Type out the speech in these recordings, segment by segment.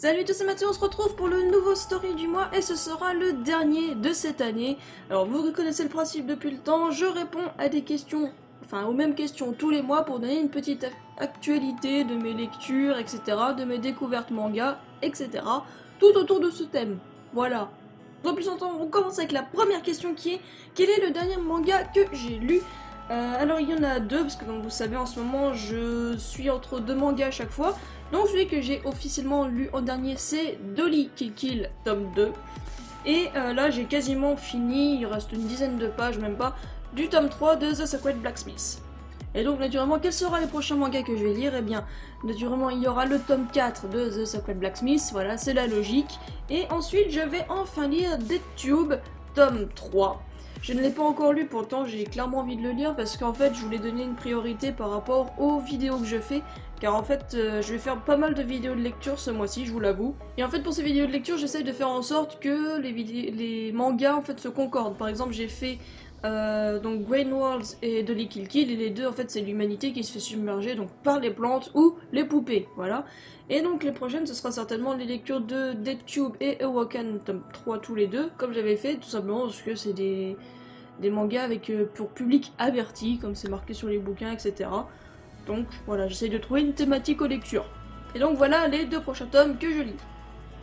Salut tous, c'est Mathieu, on se retrouve pour le nouveau story du mois et ce sera le dernier de cette année. Alors vous reconnaissez le principe depuis le temps, je réponds à des questions, enfin aux mêmes questions tous les mois pour donner une petite actualité de mes lectures, etc., de mes découvertes manga, etc., tout autour de ce thème. Voilà. Sans plus entendre, on commence avec la première question qui est: quel est le dernier manga que j'ai lu? Alors il y en a deux, parce que comme vous savez en ce moment je suis entre deux mangas à chaque fois. Donc celui que j'ai officiellement lu en dernier c'est Dolly Kill Kill tome 2. Et là j'ai quasiment fini, il reste une dizaine de pages, même pas, du tome 3 de The Sacred Blacksmith. Et donc naturellement, quels seront les prochains mangas que je vais lire? Eh bien, naturellement il y aura le tome 4 de The Sacred Blacksmith, voilà, c'est la logique. Et ensuite je vais enfin lire Dead Tube tome 3. Je ne l'ai pas encore lu, pourtant j'ai clairement envie de le lire parce qu'en fait je voulais donner une priorité par rapport aux vidéos que je fais. Car en fait je vais faire pas mal de vidéos de lecture ce mois-ci, je vous l'avoue. Et en fait pour ces vidéos de lecture j'essaye de faire en sorte que les mangas en fait se concordent. Par exemple j'ai fait donc Grain Worlds et Dolly Kill Kill, et les deux en fait c'est l'humanité qui se fait submerger donc par les plantes ou les poupées, voilà. Et donc les prochaines ce sera certainement les lectures de Dead Tube et Awoken tome 3 tous les deux, comme j'avais fait, tout simplement parce que c'est des mangas avec pour public averti, comme c'est marqué sur les bouquins, etc. Donc voilà, j'essaye de trouver une thématique aux lectures. Et donc voilà les deux prochains tomes que je lis.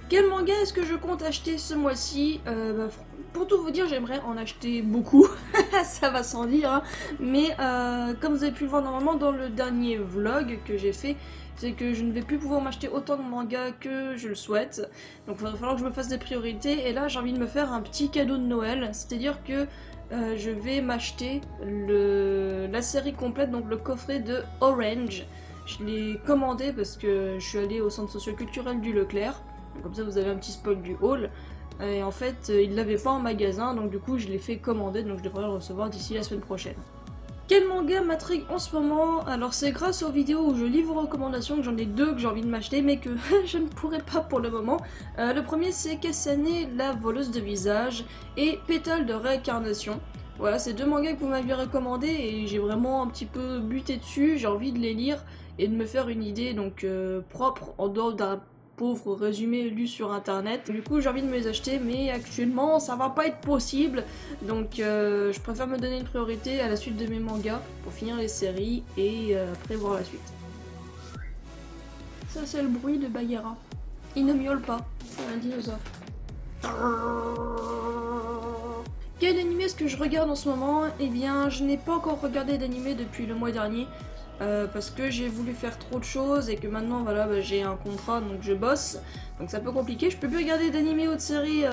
Quel manga est-ce que je compte acheter ce mois-ci? Pour tout vous dire, j'aimerais en acheter beaucoup, ça va sans dire, hein. Mais comme vous avez pu le voir normalement dans le dernier vlog que j'ai fait, c'est que je ne vais plus pouvoir m'acheter autant de mangas que je le souhaite. Donc il va falloir que je me fasse des priorités, et là j'ai envie de me faire un petit cadeau de Noël, c'est-à-dire que je vais m'acheter la série complète, donc le coffret de Orange. Je l'ai commandé parce que je suis allée au centre socio-culturel du Leclerc. Comme ça vous avez un petit spoil du haul. Et en fait il ne l'avait pas en magasin, donc du coup je l'ai fait commander, donc je devrais le recevoir d'ici la semaine prochaine. Quel manga m'intrigue en ce moment? Alors c'est grâce aux vidéos où je lis vos recommandations que j'en ai deux que j'ai envie de m'acheter mais que je ne pourrai pas pour le moment. Le premier c'est Kasane, la voleuse de visage, et Pétale de réincarnation. Voilà, c'est deux mangas que vous m'aviez recommandés et j'ai vraiment un petit peu buté dessus, j'ai envie de les lire et de me faire une idée donc propre en dehors d'un pauvre résumé lu sur internet. Du coup j'ai envie de me les acheter mais actuellement ça va pas être possible, donc je préfère me donner une priorité à la suite de mes mangas pour finir les séries et après voir la suite. Ça c'est le bruit de Bagheera. Il ne miaule pas, c'est un dinosaure. Quel animé est-ce que je regarde en ce moment? Eh bien je n'ai pas encore regardé d'animé depuis le mois dernier. Parce que j'ai voulu faire trop de choses et que maintenant voilà j'ai un contrat donc je bosse, donc c'est un peu compliqué, je peux plus regarder d'animé ou de séries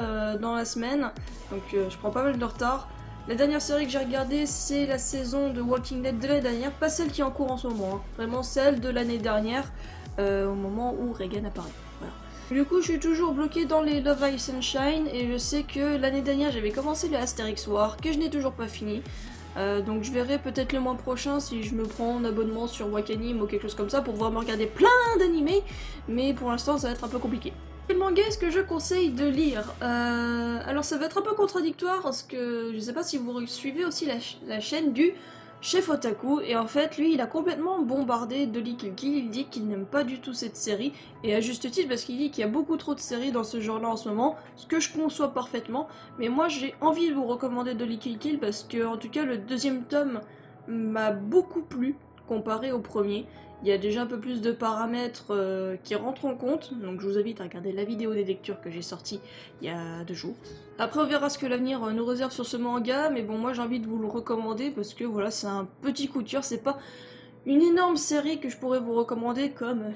dans la semaine, donc je prends pas mal de retard. La dernière série que j'ai regardée c'est la saison de Walking Dead de l'année dernière, pas celle qui est en cours en ce moment, hein. Vraiment celle de l'année dernière au moment où Regan apparaît. Voilà. Du coup je suis toujours bloquée dans les Love Live Sunshine et je sais que l'année dernière j'avais commencé le Asterix War que je n'ai toujours pas fini. Donc je verrai peut-être le mois prochain si je me prends un abonnement sur Wakanim ou quelque chose comme ça pour pouvoir me regarder plein d'animés, mais pour l'instant ça va être un peu compliqué. Quel manga est-ce que je conseille de lire? Alors ça va être un peu contradictoire parce que je sais pas si vous suivez aussi la chaîne du Chef Otaku, et en fait lui il a complètement bombardé Dolly Kill Kill, il dit qu'il n'aime pas du tout cette série, et à juste titre parce qu'il dit qu'il y a beaucoup trop de séries dans ce genre là en ce moment, ce que je conçois parfaitement, mais moi j'ai envie de vous recommander Dolly Kill Kill parce que en tout cas le deuxième tome m'a beaucoup plu comparé au premier. Il y a déjà un peu plus de paramètres qui rentrent en compte, donc je vous invite à regarder la vidéo des lectures que j'ai sortie il y a 2 jours. Après on verra ce que l'avenir nous réserve sur ce manga, mais bon moi j'ai envie de vous le recommander parce que voilà c'est un petit coup de cœur, c'est pas une énorme série que je pourrais vous recommander comme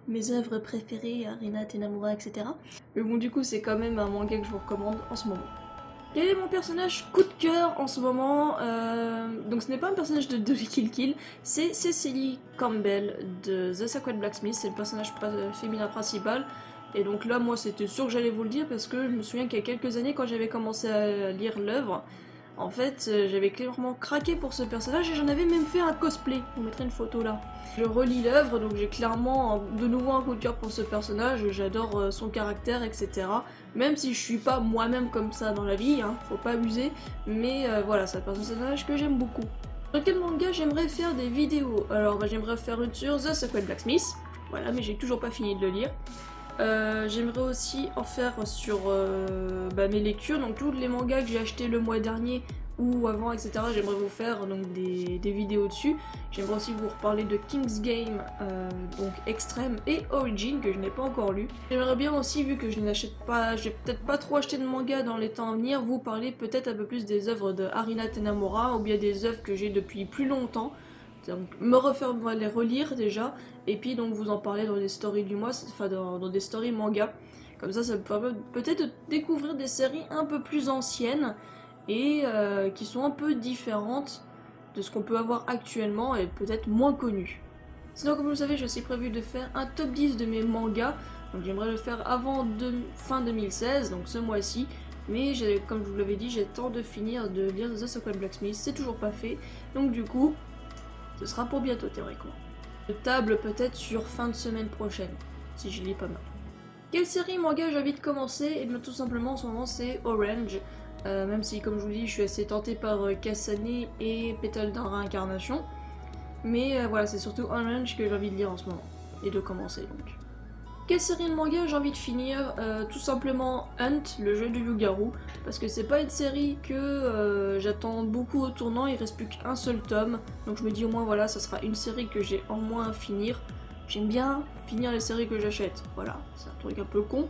mes œuvres préférées, Arina, Tenamura, etc. Mais bon du coup c'est quand même un manga que je vous recommande en ce moment. Quel est mon personnage coup de cœur en ce moment? Donc ce n'est pas un personnage de Dolly Kill Kill, c'est Cecily Campbell de The Sacred Blacksmith, c'est le personnage féminin principal. Et donc là moi c'était sûr que j'allais vous le dire parce que je me souviens qu'il y a quelques années quand j'avais commencé à lire l'œuvre, en fait j'avais clairement craqué pour ce personnage et j'en avais même fait un cosplay, je vous mettrai une photo là. Je relis l'œuvre donc j'ai clairement de nouveau un coup de cœur pour ce personnage, j'adore son caractère, etc. Même si je suis pas moi-même comme ça dans la vie, hein, faut pas abuser, mais voilà, c'est un personnage que j'aime beaucoup. Sur quel manga j'aimerais faire des vidéos? Alors j'aimerais faire une sur The Sacred Blacksmith, voilà, mais j'ai toujours pas fini de le lire. J'aimerais aussi en faire sur mes lectures, donc tous les mangas que j'ai achetés le mois dernier ou avant, etc. J'aimerais vous faire donc des vidéos dessus. J'aimerais aussi vous reparler de King's Game, donc Extreme et Origin que je n'ai pas encore lu. J'aimerais bien aussi, vu que je n'achète pas, j'ai peut-être pas trop acheté de manga dans les temps à venir, vous parler peut-être un peu plus des œuvres de Harina Tenamura ou bien des œuvres que j'ai depuis plus longtemps. Donc me refaire les relire déjà et puis donc vous en parler dans les stories du mois, enfin dans des stories manga. Comme ça me permet peut-être de découvrir des séries un peu plus anciennes et qui sont un peu différentes de ce qu'on peut avoir actuellement et peut-être moins connues. Sinon, comme vous le savez, j'ai aussi prévu de faire un top 10 de mes mangas. Donc j'aimerais le faire avant fin 2016, donc ce mois-ci. Mais comme je vous l'avais dit, j'ai le temps de finir de lire The Secret Blacksmith, c'est toujours pas fait. Donc du coup, ce sera pour bientôt théoriquement. Je table peut-être sur fin de semaine prochaine, si je lis pas mal. Quelle série manga j'ai envie de commencer? Et bien tout simplement en ce moment c'est Orange. Même si comme je vous dis je suis assez tentée par Kasane et Petal d'un réincarnation. Mais voilà, c'est surtout Orange que j'ai envie de lire en ce moment. Et de commencer donc. Quelle série de manga j'ai envie de finir? Tout simplement Hunt, le jeu du loup-garou. Parce que c'est pas une série que j'attends beaucoup au tournant, il reste plus qu'un seul tome. Donc je me dis au moins voilà, ça sera une série que j'ai en moins à finir. J'aime bien finir les séries que j'achète. Voilà, c'est un truc un peu con.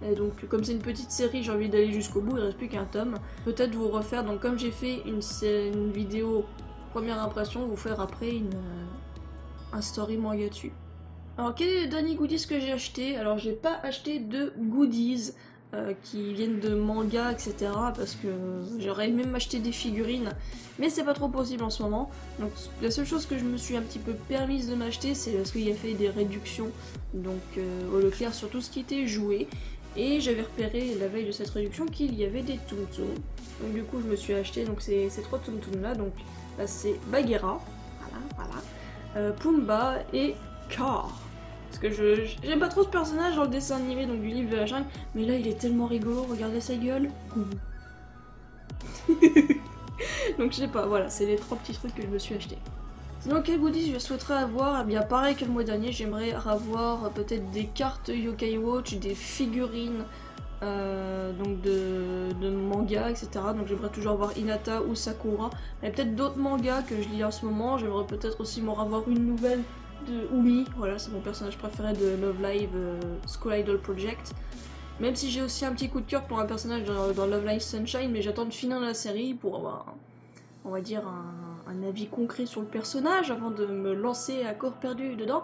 Et donc comme c'est une petite série, j'ai envie d'aller jusqu'au bout, il reste plus qu'un tome. Peut-être vous refaire, donc comme j'ai fait une vidéo première impression, vous faire après un story manga dessus. Alors quel est le dernier goodies que j'ai acheté? Alors j'ai pas acheté de goodies qui viennent de manga, etc. parce que j'aurais aimé m'acheter des figurines, mais c'est pas trop possible en ce moment. Donc la seule chose que je me suis un petit peu permise de m'acheter, c'est parce qu'il y a fait des réductions donc au Leclerc sur tout ce qui était joué. Et j'avais repéré la veille de cette réduction qu'il y avait des Tsum Tsum. Donc du coup je me suis acheté donc ces 3 Tsum Tsum là. Donc là c'est Bagheera, voilà, Pumba et Car. Parce que j'aime pas trop ce personnage dans le dessin animé donc du livre de la jungle, mais là il est tellement rigolo, regardez sa gueule. Donc je sais pas, voilà, c'est les 3 petits trucs que je me suis acheté. Sinon quel goodies je souhaiterais avoir? Eh bien pareil que le mois dernier, j'aimerais avoir peut-être des cartes Yokai Watch, des figurines donc de manga, etc. Donc j'aimerais toujours avoir Hinata ou Sakura. Il y a peut-être d'autres mangas que je lis en ce moment, j'aimerais peut-être aussi m'en avoir une nouvelle de Umi, voilà c'est mon personnage préféré de Love Live School Idol Project. Même si j'ai aussi un petit coup de cœur pour un personnage dans Love Live Sunshine, mais j'attends de finir la série pour avoir on va dire un avis concret sur le personnage avant de me lancer à corps perdu dedans.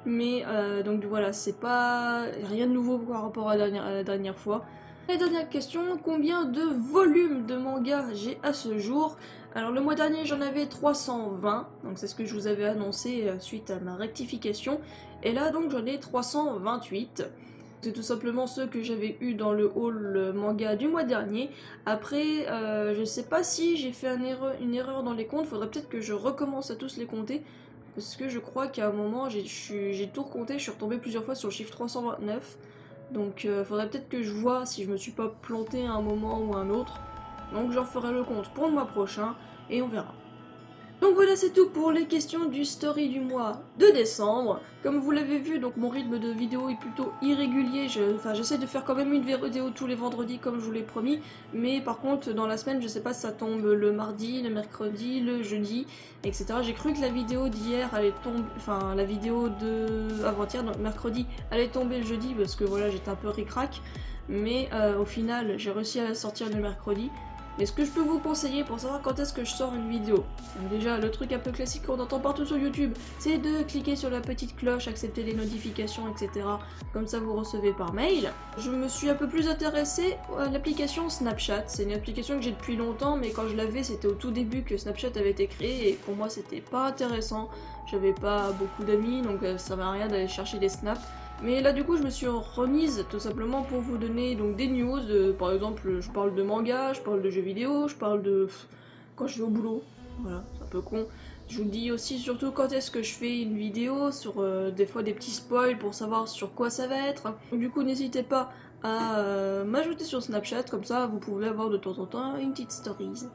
Mais donc voilà, c'est pas rien de nouveau par rapport à la dernière fois. La dernière question, combien de volumes de manga j'ai à ce jour? Alors le mois dernier j'en avais 320, donc c'est ce que je vous avais annoncé suite à ma rectification. Et là donc j'en ai 328. C'est tout simplement ceux que j'avais eu dans le haul manga du mois dernier. Après, je sais pas si j'ai fait une erreur dans les comptes, faudrait peut-être que je recommence à tous les compter. Parce que je crois qu'à un moment, j'ai tout recompté, je suis retombée plusieurs fois sur le chiffre 329. Donc faudrait peut-être que je vois si je me suis pas plantée à un moment ou à un autre. Donc j'en ferai le compte pour le mois prochain et on verra. Donc voilà, c'est tout pour les questions du story du mois de décembre. Comme vous l'avez vu, donc mon rythme de vidéo est plutôt irrégulier. J'essaie de faire quand même une vidéo tous les vendredis comme je vous l'ai promis. Mais par contre, dans la semaine, je sais pas si ça tombe le mardi, le mercredi, le jeudi, etc. J'ai cru que la vidéo d'hier allait tomber, enfin la vidéo de avant-hier, donc mercredi, allait tomber le jeudi parce que voilà, j'étais un peu ric-rac. Mais au final, j'ai réussi à la sortir le mercredi. Mais ce que je peux vous conseiller pour savoir quand est-ce que je sors une vidéo, donc déjà le truc un peu classique qu'on entend partout sur YouTube, c'est de cliquer sur la petite cloche, accepter les notifications, etc. Comme ça vous recevez par mail. Je me suis un peu plus intéressée à l'application Snapchat. C'est une application que j'ai depuis longtemps, mais quand je l'avais c'était au tout début que Snapchat avait été créé et pour moi c'était pas intéressant. J'avais pas beaucoup d'amis donc ça servait à rien d'aller chercher des snaps. Mais là du coup je me suis remise tout simplement pour vous donner donc des news, par exemple je parle de manga, je parle de jeux vidéo, je parle de quand je vais au boulot, voilà c'est un peu con. Je vous dis aussi surtout quand est-ce que je fais une vidéo sur des fois des petits spoils pour savoir sur quoi ça va être. Donc, du coup n'hésitez pas à m'ajouter sur Snapchat, comme ça vous pouvez avoir de temps en temps une petite stories.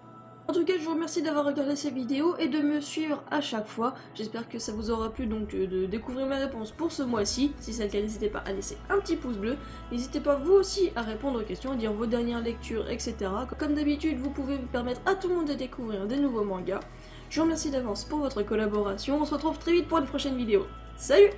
En tout cas, je vous remercie d'avoir regardé cette vidéo et de me suivre à chaque fois. J'espère que ça vous aura plu donc de découvrir mes réponses pour ce mois-ci. Si c'est le cas, n'hésitez pas à laisser un petit pouce bleu. N'hésitez pas vous aussi à répondre aux questions, à dire vos dernières lectures, etc. Comme d'habitude, vous pouvez permettre à tout le monde de découvrir des nouveaux mangas. Je vous remercie d'avance pour votre collaboration. On se retrouve très vite pour une prochaine vidéo. Salut!